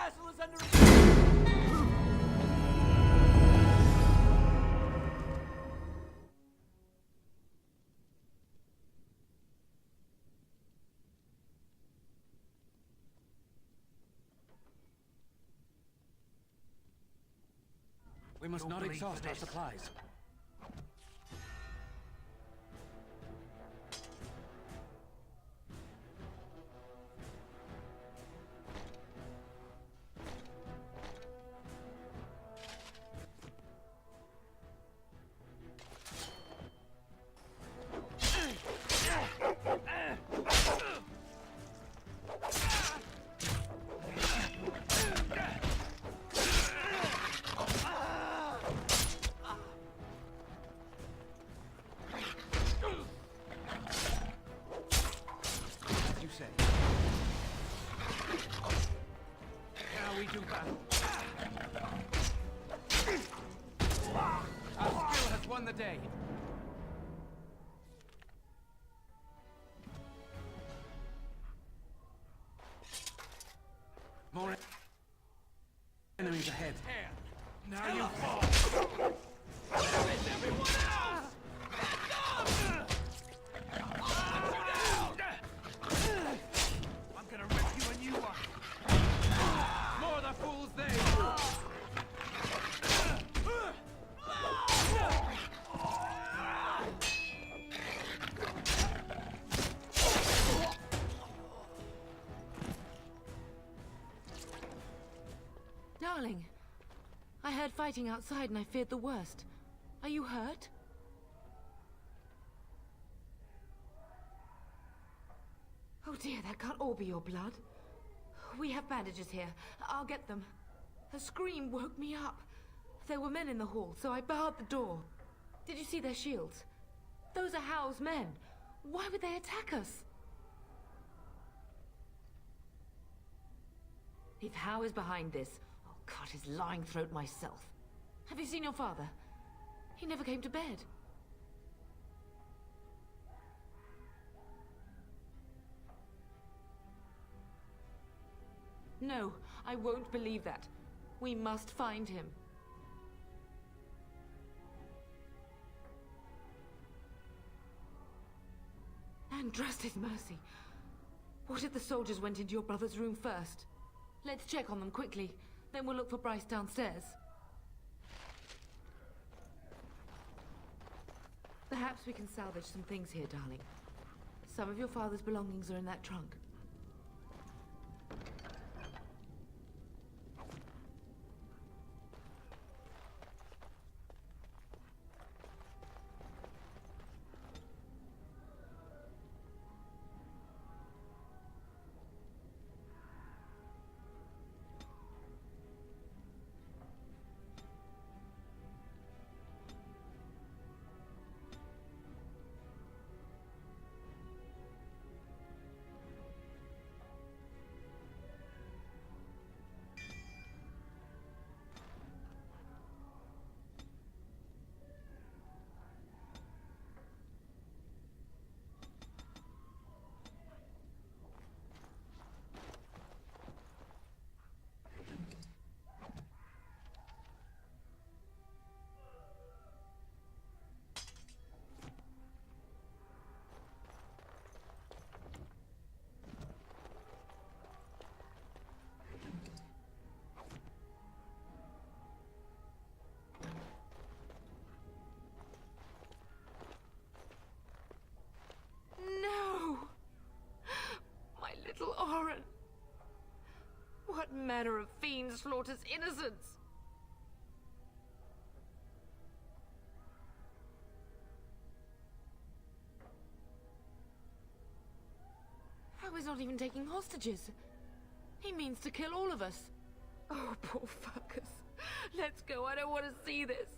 castle is under attack! We must not exhaust our supplies. Now we do battle. Our skill has won the day. More enemies ahead. Now you fall. Where is everyone else? I'm gonna wreck you a new one. More the fools they. Darling, I heard fighting outside and I feared the worst. Are you hurt? Oh dear, that can't all be your blood. We have bandages here. I'll get them. A scream woke me up. There were men in the hall, so I barred the door. Did you see their shields? Those are Howe's men. Why would they attack us? If Howe is behind this, I'll cut his lying throat myself. Have you seen your father? He never came to bed. No, I won't believe that. We must find him. And trust his mercy. What if the soldiers went into your brother's room first? Let's check on them quickly. Then we'll look for Bryce downstairs. Perhaps we can salvage some things here, darling. Some of your father's belongings are in that trunk. Oren! What manner of fiend slaughters innocents? How is not even taking hostages? He means to kill all of us. Oh, poor fuckers. Let's go, I don't want to see this.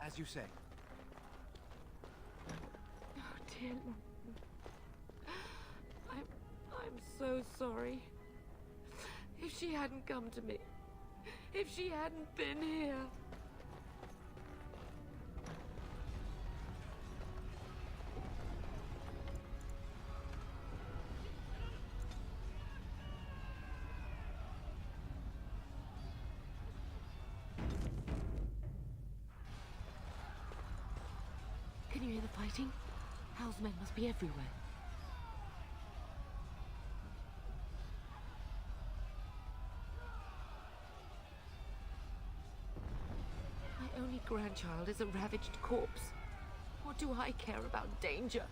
As you say. Oh, dear Lord. I'm so sorry. If she hadn't come to me, if she hadn't been here. Can you hear the fighting? Hal's men must be everywhere. My only grandchild is a ravaged corpse. What do I care about danger?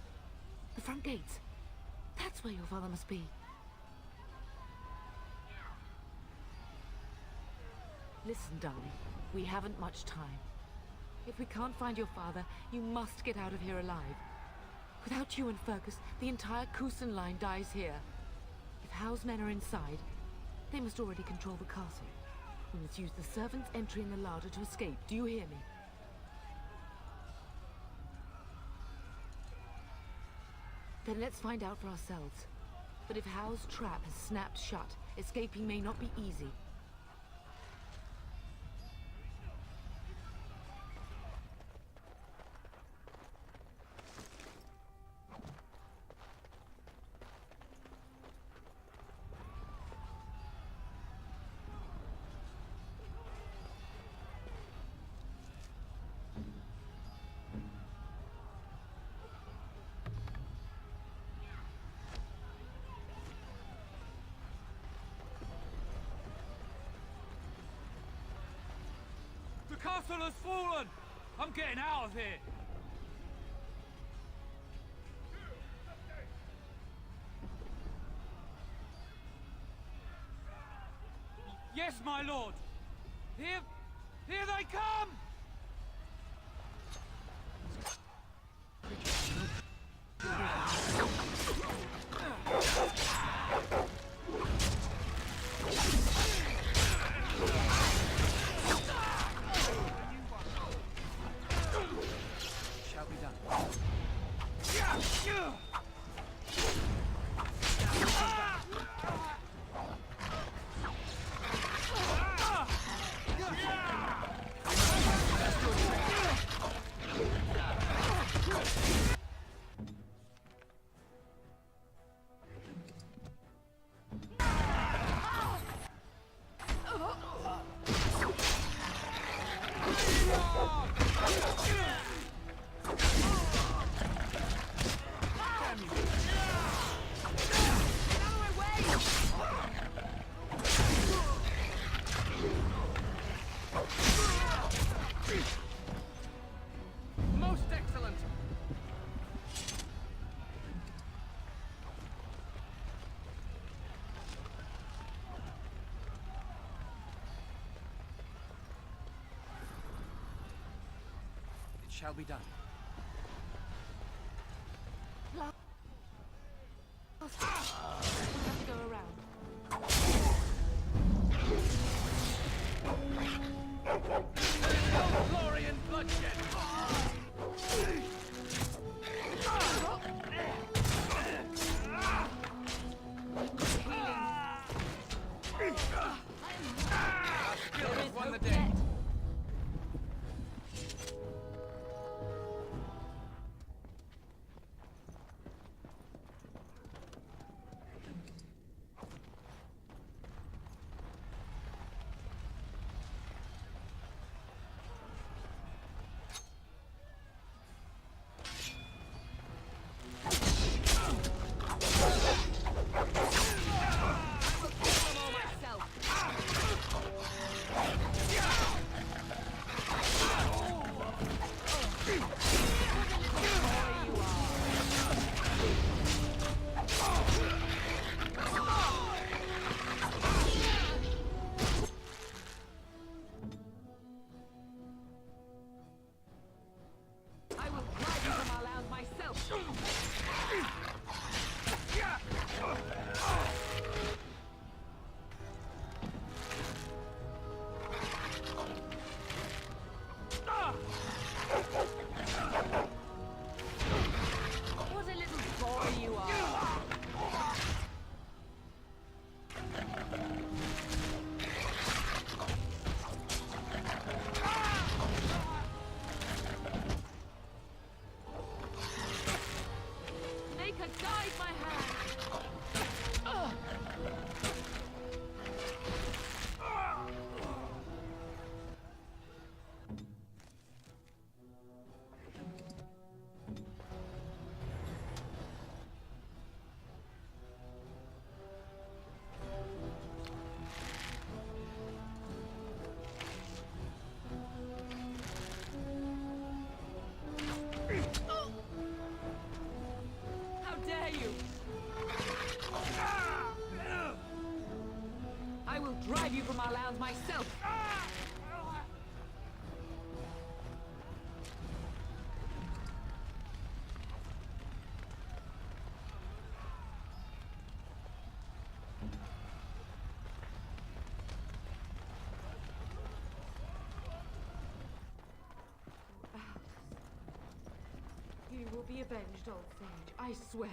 The front gates. That's where your father must be. Listen, darling. We haven't much time. If we can't find your father, you must get out of here alive. Without you and Fergus, the entire Kusen line dies here. If Hal's men are inside, they must already control the castle. We must use the servants' entry in the larder to escape. Do you hear me? Then let's find out for ourselves. But if Hal's trap has snapped shut, escaping may not be easy. The castle has fallen! I'm getting out of here! Yes, my lord! Here they come! Shall be done. Most excellent! It shall be done. We'll have to go around. No glory and bloodshed! Our skill has won the day. from our lands myself. You will be avenged, old sage. I swear.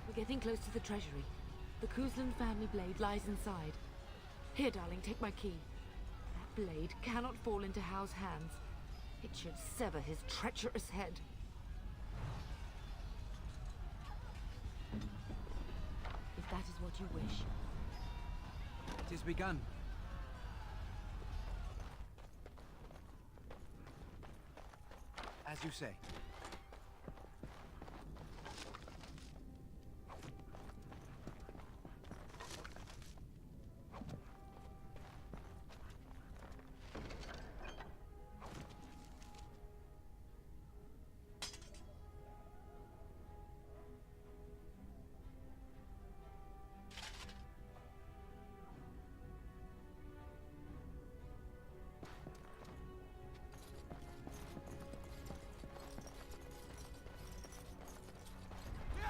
We're getting close to the treasury. The Kuzlan family blade lies inside. Here, darling, take my key. That blade cannot fall into Hao's hands. It should sever his treacherous head. If that is what you wish. It is begun. As you say.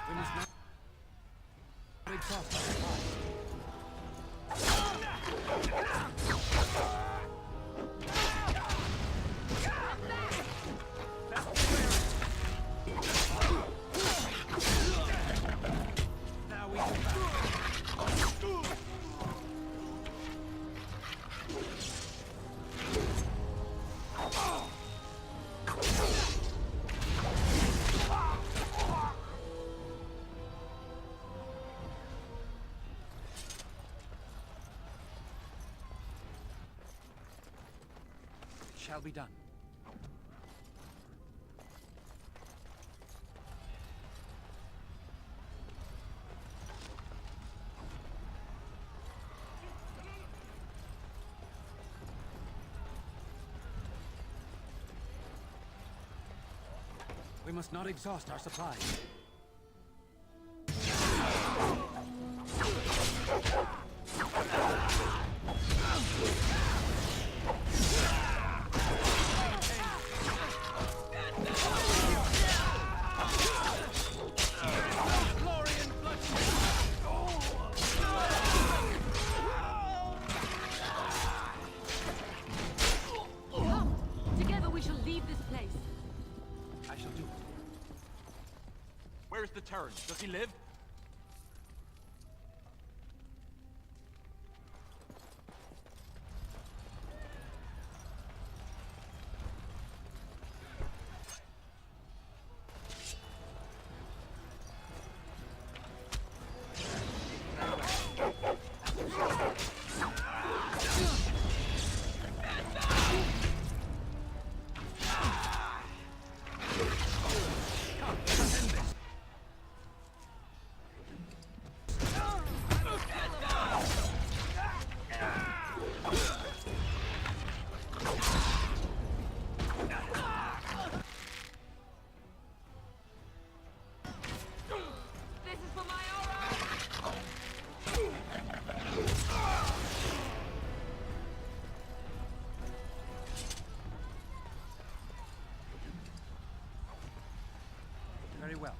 We must not exhaust our supplies. Now we can shall be done. We must not exhaust our supplies. Together we shall leave this place. I shall do it. Where's the Terran? Does he live? This is for my aura! Very well.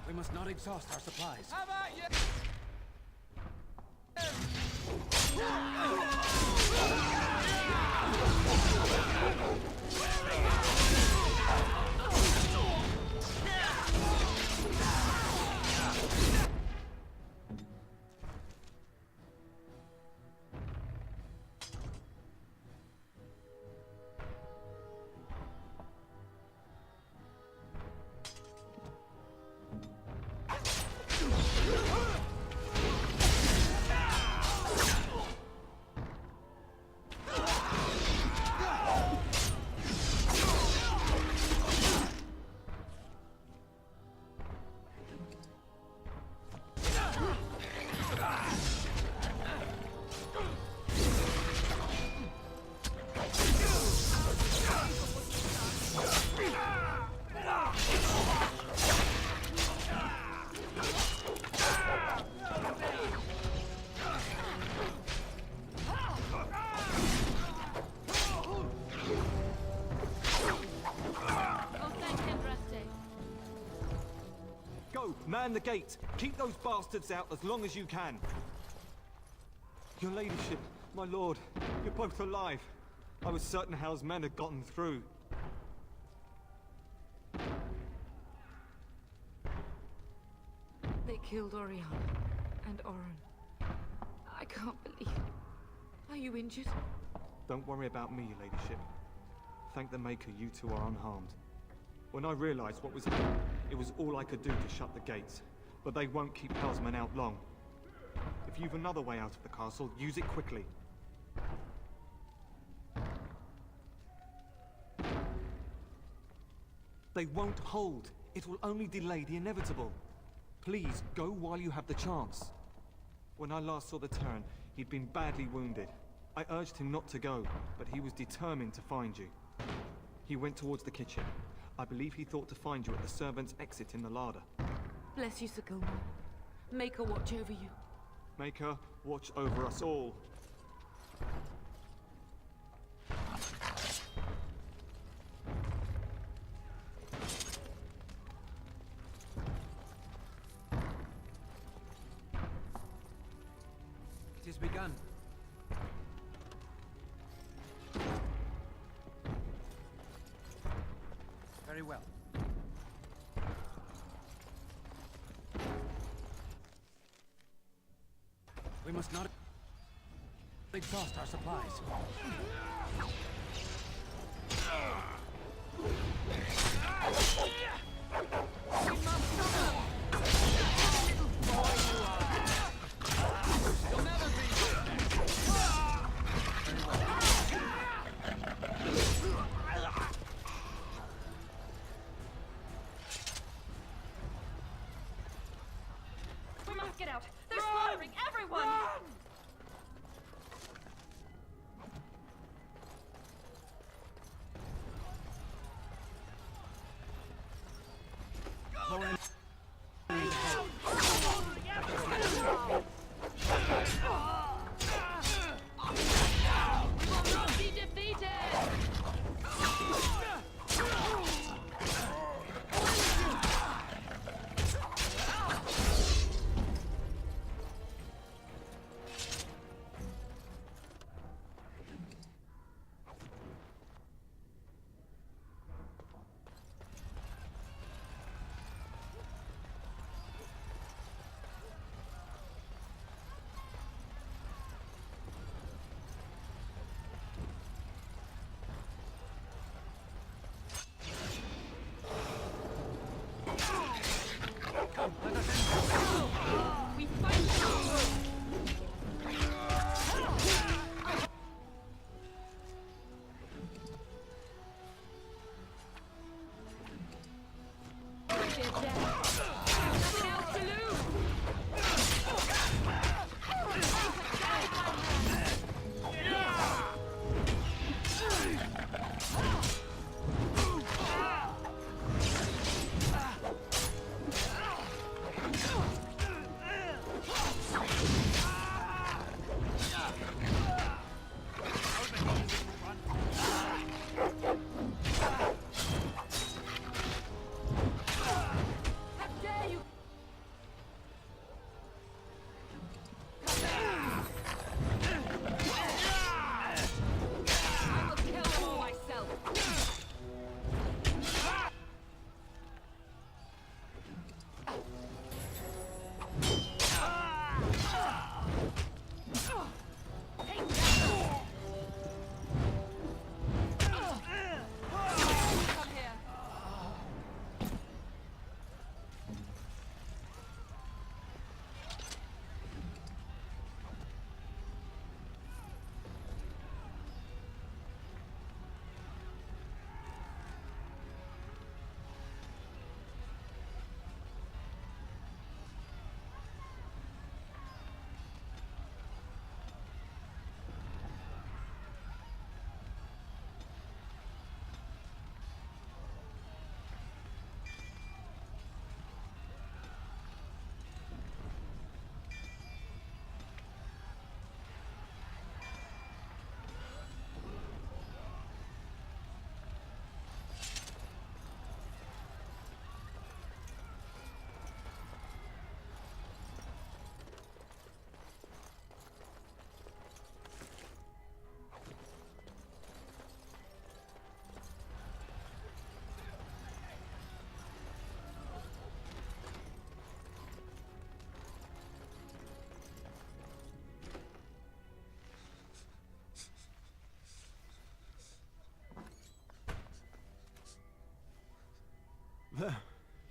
We must not exhaust our supplies. How about you? Man the gate. Keep those bastards out as long as you can. Your ladyship, my lord, you're both alive. I was certain Hal's men had gotten through. They killed Oriana and Oren. I can't believe it. Are you injured? Don't worry about me, ladyship. Thank the Maker you two are unharmed. When I realized what was happening, it was all I could do to shut the gates. But they won't keep Hal's men out long. If you've another way out of the castle, use it quickly. They won't hold. It will only delay the inevitable. Please, go while you have the chance. When I last saw the Terran, he'd been badly wounded. I urged him not to go, but he was determined to find you. He went towards the kitchen. I believe he thought to find you at the servants' exit in the larder. Bless you, Sir Gilmore. Make her watch over you. Make her watch over us all. It has begun. Very well. We must not exhaust our supplies. We must get out! They're slaughtering everyone!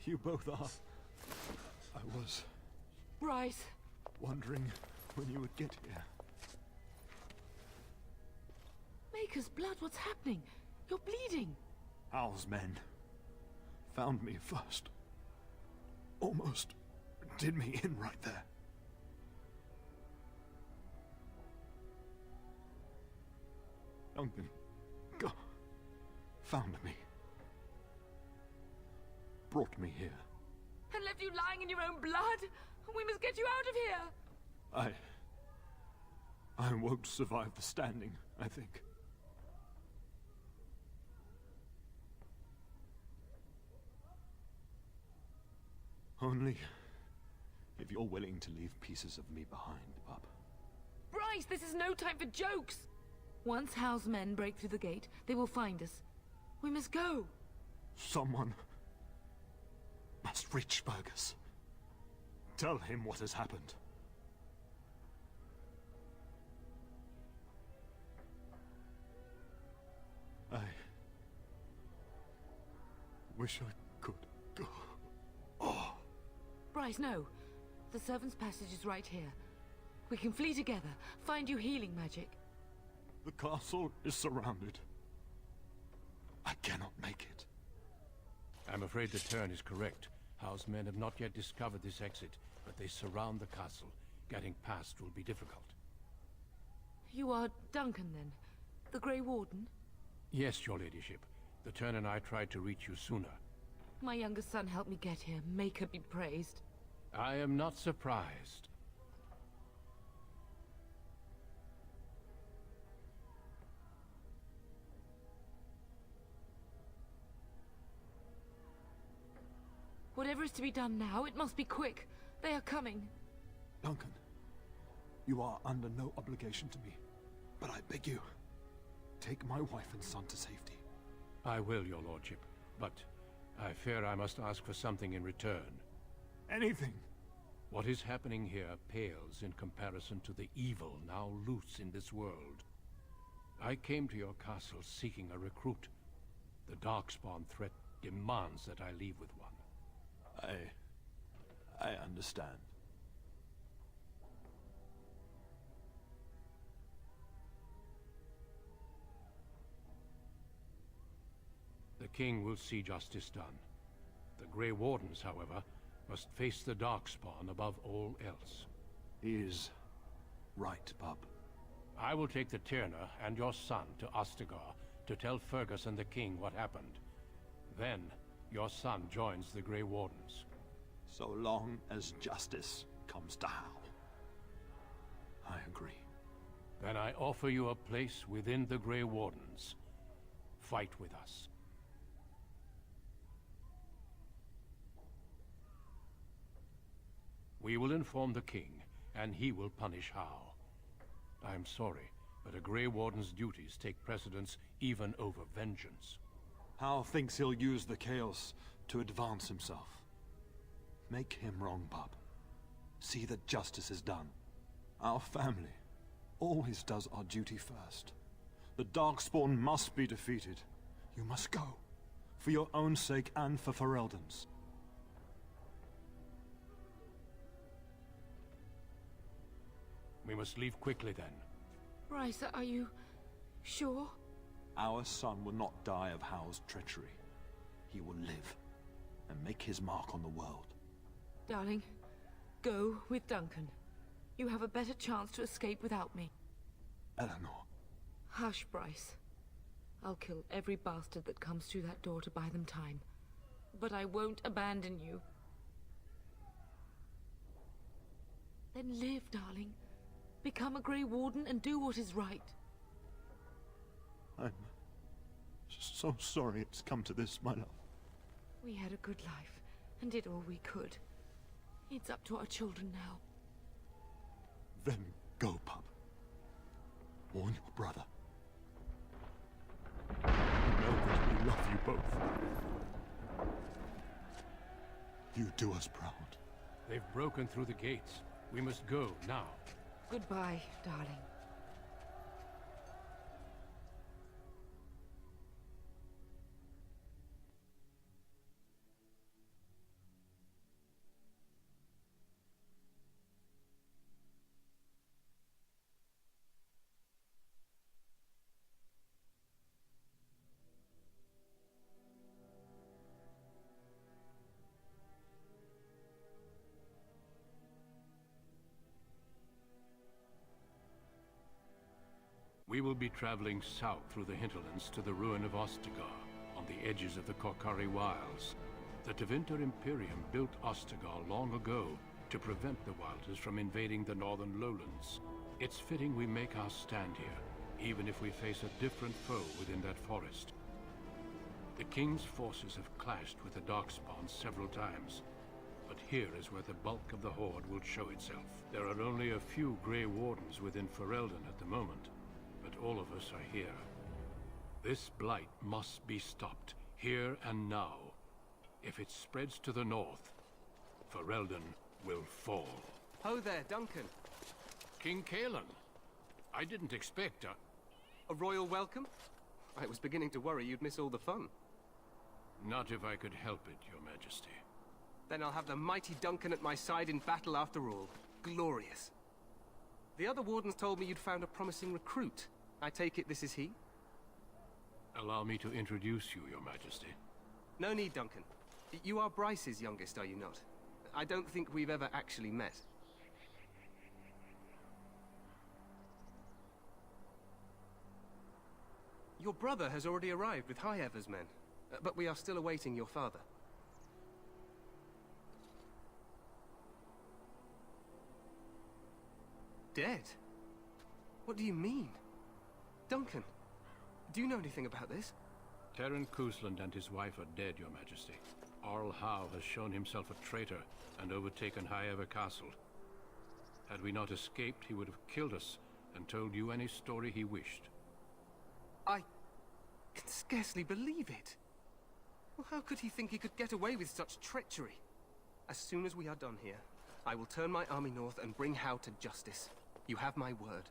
You both are. I was Bryce! wondering when you would get here. Maker's blood, what's happening? You're bleeding. Hal's men found me first. Almost did me in right there. Duncan found me. Brought me here. And left you lying in your own blood? We must get you out of here! I won't survive the standing, I think. Only if you're willing to leave pieces of me behind, bub. Bryce, this is no time for jokes! Once Hal's men break through the gate, they will find us. We must go. Someone must reach Fergus. Tell him what has happened. I wish I could go. Oh. Bryce, no. The servant's passage is right here. We can flee together, find you healing magic. The castle is surrounded. I cannot make it. I'm afraid the Turn is correct. House men have not yet discovered this exit, but they surround the castle. Getting past will be difficult. You are Duncan, then? The Grey Warden? Yes, your ladyship. The Turn and I tried to reach you sooner. My younger son helped me get here. Maker be praised. I am not surprised. Whatever is to be done now, it must be quick. They are coming. Duncan, you are under no obligation to me, but I beg you, take my wife and son to safety. I will, your lordship, but I fear I must ask for something in return. Anything. What is happening here pales in comparison to the evil now loose in this world. I came to your castle seeking a recruit. The Darkspawn threat demands that I leave with one. I understand. The king will see justice done. The Grey Wardens, however, must face the Darkspawn above all else. He is right, bub. I will take the Tyrna and your son to Ostagar to tell Fergus and the king what happened. Then, your son joins the Grey Wardens. So long as justice comes to Hal. I agree. Then I offer you a place within the Grey Wardens. Fight with us. We will inform the king, and he will punish Hal. I am sorry, but a Grey Warden's duties take precedence even over vengeance. Hal thinks he'll use the chaos to advance himself. Make him wrong, bub. See that justice is done. Our family always does our duty first. The Darkspawn must be defeated. You must go. For your own sake and for Ferelden's. We must leave quickly then. Bryce, are you sure? Our son will not die of Hal's treachery. He will live and make his mark on the world. Darling, go with Duncan. You have a better chance to escape without me. Eleanor. Hush, Bryce. I'll kill every bastard that comes through that door to buy them time. But I won't abandon you. Then live, darling. Become a Grey Warden and do what is right. I'm so sorry it's come to this, my love. We had a good life and did all we could. It's up to our children now. Then go, pup. Warn your brother. Know that we love you both. You do us proud. They've broken through the gates. We must go now. Goodbye, darling. We will be traveling south through the hinterlands to the ruin of Ostagar, on the edges of the Korcari Wilds. The Tevinter Imperium built Ostagar long ago to prevent the Wilders from invading the northern lowlands. It's fitting we make our stand here, even if we face a different foe within that forest. The King's forces have clashed with the Darkspawn several times, but here is where the bulk of the Horde will show itself. There are only a few Grey Wardens within Ferelden at the moment, but all of us are here. This blight must be stopped, here and now. If it spreads to the north, Ferelden will fall. Ho there, Duncan. King Cailan, I didn't expect A royal welcome? I was beginning to worry you'd miss all the fun. Not if I could help it, Your Majesty. Then I'll have the mighty Duncan at my side in battle after all. Glorious. The other wardens told me you'd found a promising recruit. I take it this is he? Allow me to introduce you, Your Majesty. No need, Duncan. You are Bryce's youngest, are you not? I don't think we've ever actually met. Your brother has already arrived with High Ever's men, but we are still awaiting your father. Dead? What do you mean? Duncan, do you know anything about this? Terran Kusland and his wife are dead, Your Majesty. Arl Howe has shown himself a traitor and overtaken High Ever Castle. Had we not escaped, he would have killed us and told you any story he wished. I can scarcely believe it. Well, how could he think he could get away with such treachery? As soon as we are done here, I will turn my army north and bring Howe to justice. You have my word.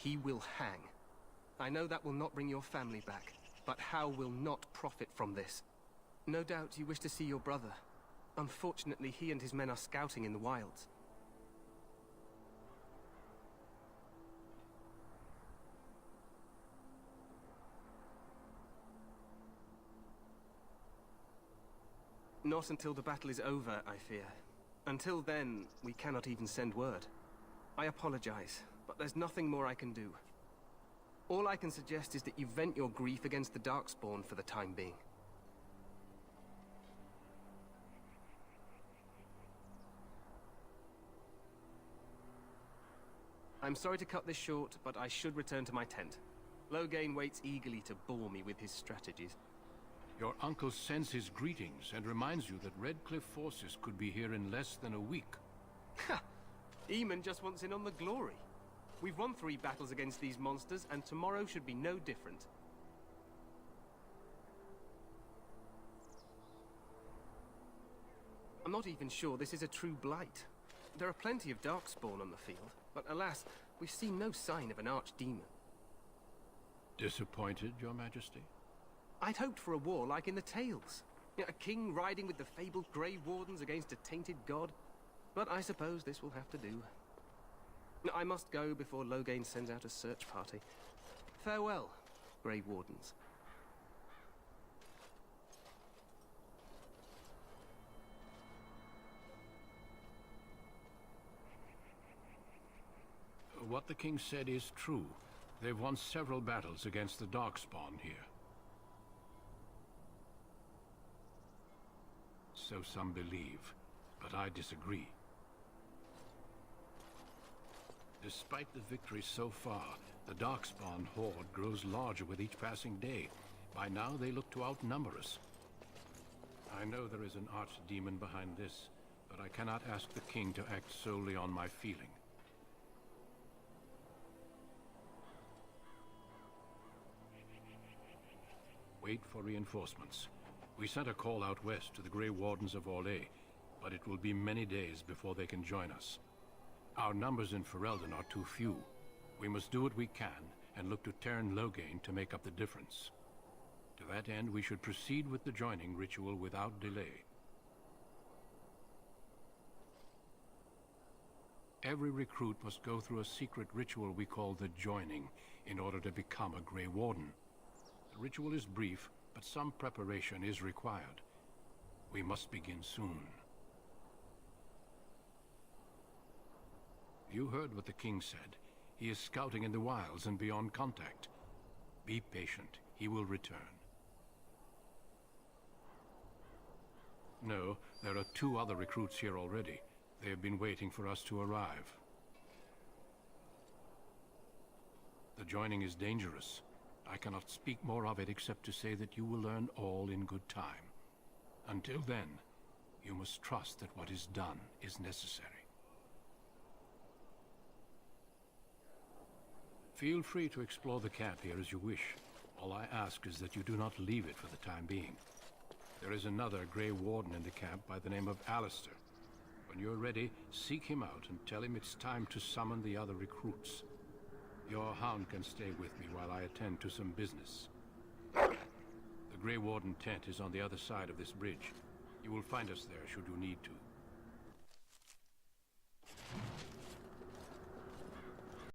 He will hang. I know that will not bring your family back, but Howe will not profit from this. No doubt you wish to see your brother. Unfortunately, he and his men are scouting in the wilds. Not until the battle is over, I fear. Until then, we cannot even send word. I apologize, but there's nothing more I can do. All I can suggest is that you vent your grief against the Darkspawn for the time being. I'm sorry to cut this short, but I should return to my tent. Loghain waits eagerly to bore me with his strategies. Your uncle sends his greetings and reminds you that Redcliffe forces could be here in less than a week. Ha! Eamon just wants in on the glory. We've won 3 battles against these monsters, and tomorrow should be no different. I'm not even sure this is a true blight. There are plenty of Darkspawn on the field, but alas, we've seen no sign of an archdemon. Disappointed, Your Majesty? I'd hoped for a war like in the tales. A king riding with the fabled Grey Wardens against a tainted god. But I suppose this will have to do. I must go before Loghain sends out a search party. Farewell, Grey Wardens. What the king said is true. They've won several battles against the Darkspawn here. So some believe, but I disagree. Despite the victory so far, the Darkspawn horde grows larger with each passing day. By now, they look to outnumber us. I know there is an archdemon behind this, but I cannot ask the king to act solely on my feeling. Wait for reinforcements. We sent a call out west to the Grey Wardens of Orlais, but it will be many days before they can join us. Our numbers in Ferelden are too few. We must do what we can, and look to Teyrn Loghain to make up the difference. To that end, we should proceed with the joining ritual without delay. Every recruit must go through a secret ritual we call the Joining in order to become a Grey Warden. The ritual is brief, but some preparation is required. We must begin soon. You heard what the king said. He is scouting in the wilds and beyond contact. Be patient. He will return. No, there are 2 other recruits here already. They have been waiting for us to arrive. The Joining is dangerous. I cannot speak more of it except to say that you will learn all in good time. Until then, you must trust that what is done is necessary. Feel free to explore the camp here as you wish. All I ask is that you do not leave it for the time being. There is another Grey Warden in the camp by the name of Alistair. When you're ready, seek him out and tell him it's time to summon the other recruits. Your hound can stay with me while I attend to some business. The Grey Warden tent is on the other side of this bridge. You will find us there should you need to.